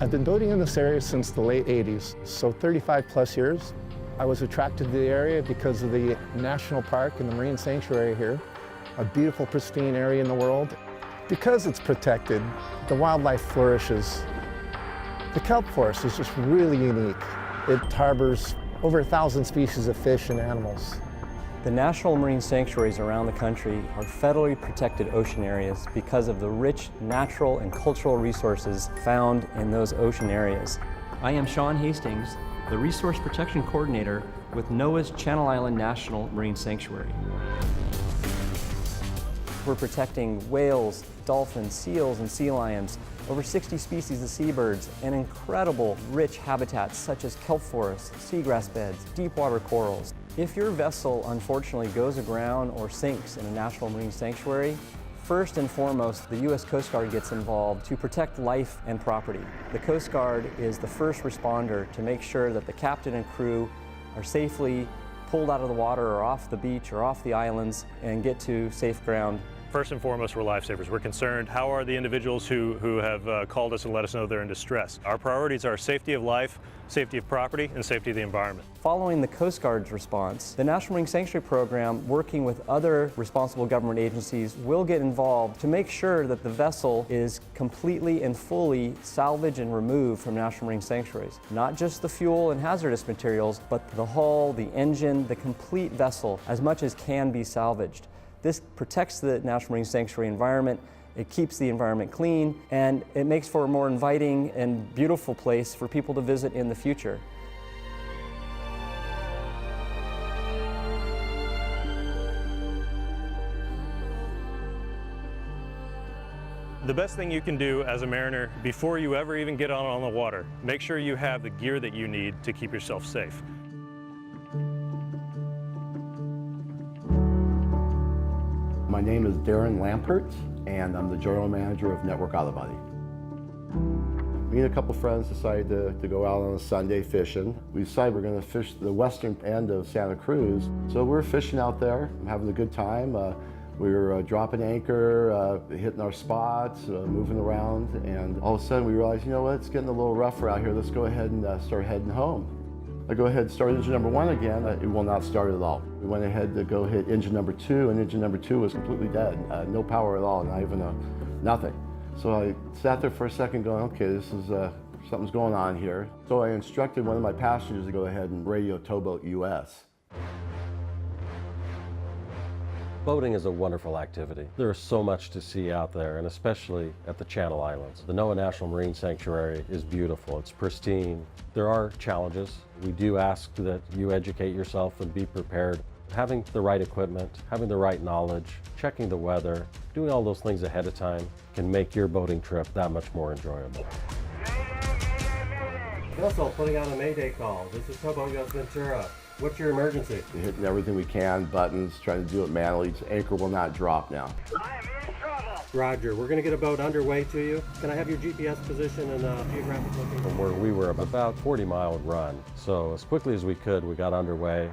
I've been boating in this area since the late 80s, so 35 plus years. I was attracted to the area because of the national park and the marine sanctuary here, a beautiful, pristine area in the world. Because it's protected, the wildlife flourishes. The kelp forest is just really unique. It harbors over 1,000 species of fish and animals. The national marine sanctuaries around the country are federally protected ocean areas because of the rich natural and cultural resources found in those ocean areas. I am Sean Hastings, the Resource Protection Coordinator with NOAA's Channel Island National Marine Sanctuary. We're protecting whales, dolphins, seals, and sea lions, over 60 species of seabirds, and incredible rich habitats such as kelp forests, seagrass beds, deep water corals. If your vessel unfortunately goes aground or sinks in a national marine sanctuary, first and foremost, the U.S. Coast Guard gets involved to protect life and property. The Coast Guard is the first responder to make sure that the captain and crew are safely pulled out of the water or off the beach or off the islands and get to safe ground. First and foremost, we're lifesavers. We're concerned, how are the individuals who have called us and let us know they're in distress? Our priorities are safety of life, safety of property, and safety of the environment. Following the Coast Guard's response, the National Marine Sanctuary Program, working with other responsible government agencies, will get involved to make sure that the vessel is completely and fully salvaged and removed from national marine sanctuaries. Not just the fuel and hazardous materials, but the hull, the engine, the complete vessel, as much as can be salvaged. This protects the National Marine Sanctuary environment, it keeps the environment clean, and it makes for a more inviting and beautiful place for people to visit in the future. The best thing you can do as a mariner before you ever even get out on the water, make sure you have the gear that you need to keep yourself safe. My name is Darren Lampert, and I'm the General Manager of Network Out of Body. Me and a couple friends decided to go out on a Sunday fishing. We decided we're going to fish the western end of Santa Cruz. So we're fishing out there, having a good time. We were dropping anchor, hitting our spots, moving around, and all of a sudden we realized, you know what, it's getting a little rougher out here. Let's go ahead and start heading home. I go ahead and start engine number 1 again. It will not start at all. We went ahead to go hit engine number 2, and engine number 2 was completely dead. No power at all, not even nothing. So I sat there for a second going, okay, this is, something's going on here. So I instructed one of my passengers to go ahead and radio Towboat US. Boating is a wonderful activity. There is so much to see out there, and especially at the Channel Islands. The NOAA National Marine Sanctuary is beautiful. It's pristine. There are challenges. We do ask that you educate yourself and be prepared. Having the right equipment, having the right knowledge, checking the weather, doing all those things ahead of time can make your boating trip that much more enjoyable. Vessel putting out a Mayday call. This is Towboat US Ventura. What's your emergency? We're hitting everything we can, buttons, trying to do it manually. Anchor will not drop now. I am in trouble. Roger, we're going to get a boat underway to you. Can I have your GPS position and geographic location? From where we were about 40-mile run. So as quickly as we could, we got underway.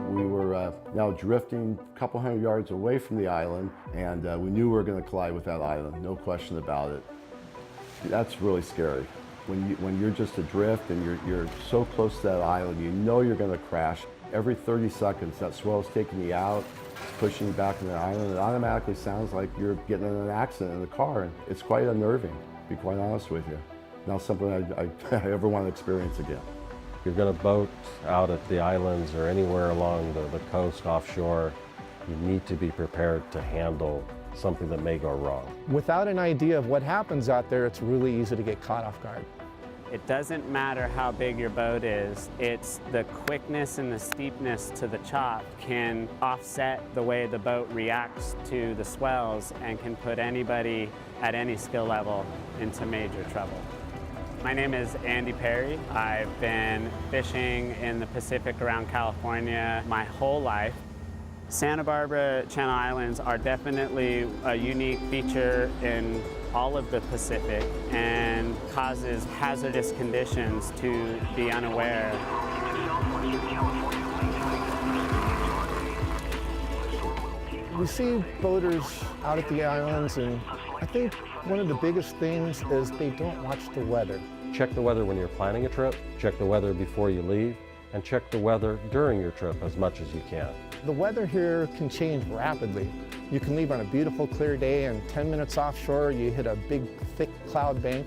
We were now drifting a couple hundred yards away from the island, and we knew we were going to collide with that island, no question about it. That's really scary. When you're just adrift and you're so close to that island, you know you're going to crash. Every 30 seconds, that swell's taking you out, it's pushing you back on the island. It automatically sounds like you're getting in an accident in the car, and it's quite unnerving, to be quite honest with you. Not something I ever want to experience again. If you're going to boat out at the islands or anywhere along the coast offshore, you need to be prepared to handle something that may go wrong. Without an idea of what happens out there, it's really easy to get caught off guard. It doesn't matter how big your boat is, it's the quickness and the steepness to the chop can offset the way the boat reacts to the swells and can put anybody at any skill level into major trouble. My name is Andy Perry. I've been fishing in the Pacific around California my whole life. Santa Barbara Channel Islands are definitely a unique feature in all of the Pacific and causes hazardous conditions to be unaware. We see boaters out at the islands, and I think one of the biggest things is they don't watch the weather. Check the weather when you're planning a trip, check the weather before you leave, and check the weather during your trip as much as you can. The weather here can change rapidly. You can leave on a beautiful clear day and 10 minutes offshore you hit a big thick cloud bank.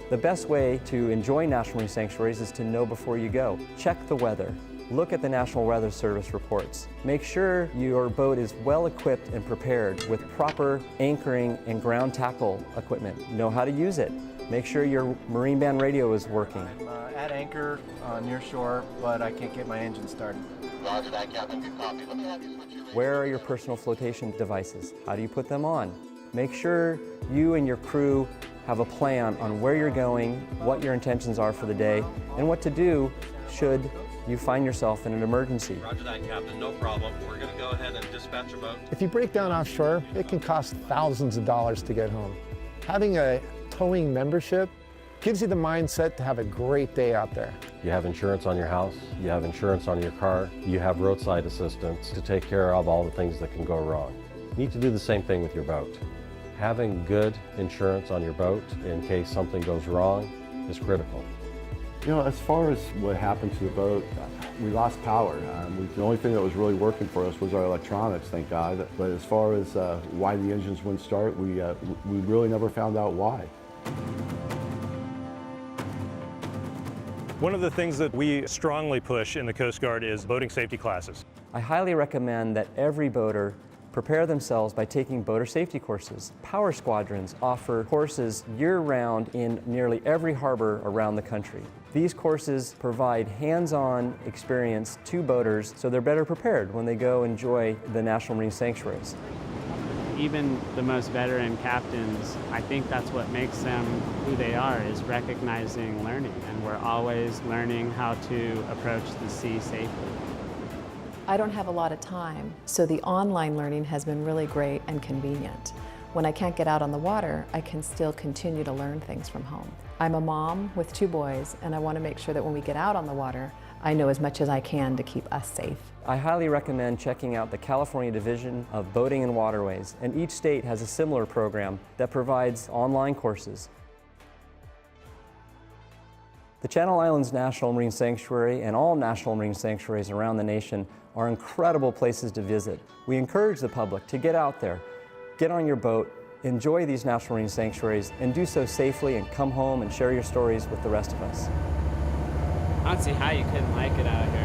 The best way to enjoy National Marine Sanctuaries is to know before you go. Check the weather. Look at the National Weather Service reports. Make sure your boat is well equipped and prepared with proper anchoring and ground tackle equipment. Know how to use it. Make sure your marine band radio is working. I'm at anchor near shore, but I can't get my engine started. Roger that, Captain. Good copy. Let me have you switch your Where are your personal flotation devices? How do you put them on? Make sure you and your crew have a plan on where you're going, what your intentions are for the day, and what to do should you find yourself in an emergency. Roger that, Captain. No problem. We're going to go ahead and dispatch a boat. If you break down offshore, it can cost thousands of dollars to get home. Having a towing membership gives you the mindset to have a great day out there. You have insurance on your house, you have insurance on your car, you have roadside assistance to take care of all the things that can go wrong. You need to do the same thing with your boat. Having good insurance on your boat in case something goes wrong is critical. You know, as far as what happened to the boat, we lost power. The only thing that was really working for us was our electronics, thank God. But as far as why the engines wouldn't start, we really never found out why. One of the things that we strongly push in the Coast Guard is boating safety classes. I highly recommend that every boater prepare themselves by taking boater safety courses. Power squadrons offer courses year-round in nearly every harbor around the country. These courses provide hands-on experience to boaters so they're better prepared when they go enjoy the National Marine Sanctuaries. Even the most veteran captains, I think that's what makes them who they are, is recognizing learning. And we're always learning how to approach the sea safely. I don't have a lot of time, so the online learning has been really great and convenient. When I can't get out on the water, I can still continue to learn things from home. I'm a mom with 2 boys, and I want to make sure that when we get out on the water, I know as much as I can to keep us safe. I highly recommend checking out the California Division of Boating and Waterways, and each state has a similar program that provides online courses. The Channel Islands National Marine Sanctuary and all national marine sanctuaries around the nation are incredible places to visit. We encourage the public to get out there, get on your boat, enjoy these national marine sanctuaries, and do so safely and come home and share your stories with the rest of us. I don't see how you couldn't like it out here.